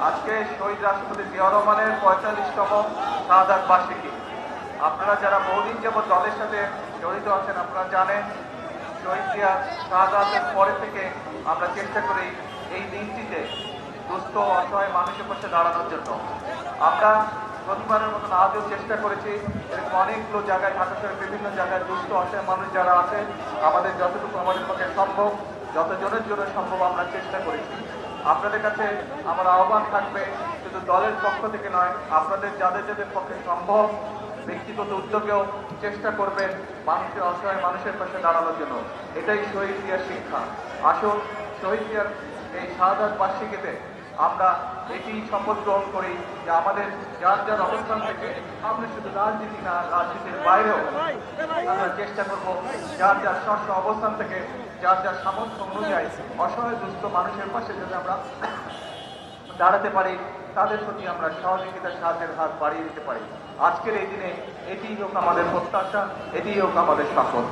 আজকে শহীদ রাষ্ট্রপতি জিয়া রহমানের ৪৫তম শাহাদাত বার্ষিকী। আপনারা যারা বহুদিন যাবৎ দলের সাথে জড়িত আছেন আপনারা জানেন, শহীদ জিয়া শাহাদাতের পরে থেকে আমরা চেষ্টা করি এই দিনটিতে দুস্থ অসহায় মানুষের পাশে দাঁড়ানোর জন্য। আমরা প্রতিবারের মতন আজও চেষ্টা করেছি, এরকম অনেকগুলো জায়গায় ঢাকা শহরের বিভিন্ন জায়গায় দুস্থ অসহায় মানুষ যারা আছে আমাদের যতটুকু আমাদের পক্ষে সম্ভব, যতজনের জন্য সম্ভব আমরা চেষ্টা করেছি। আপনাদের কাছে আমার আহ্বান থাকবে, শুধু দলের পক্ষ থেকে নয়, আপনাদের যাদের যাদের পক্ষে সম্ভব ব্যক্তিগত উদ্যোগেও চেষ্টা করবেন মানুষের অসহায় মানুষের পাশে দাঁড়ানোর জন্য। এটাই শহীদ জিয়ার শিক্ষা। আসুন শহীদ জিয়ার এই শাহাদাত বার্ষিকীতে আমরা এটি শপথ গ্রহণ করি যে আমাদের যার যার অবস্থান থেকে আমরা শুধু রাজনীতি না, রাজনীতির বাইরেও আমরা চেষ্টা করব যার যার স্ব অবস্থান থেকে যার যার সামর্থ্য অনুযায়ী অসহায় দুস্থ মানুষের পাশে যদি আমরা দাঁড়াতে পারি, তাদের প্রতি আমরা সহযোগিতার সাহায্যের হাত বাড়িয়ে দিতে পারি। আজকের এই দিনে এটিই হোক আমাদের প্রত্যাশা, এটিই হোক আমাদের শপথ।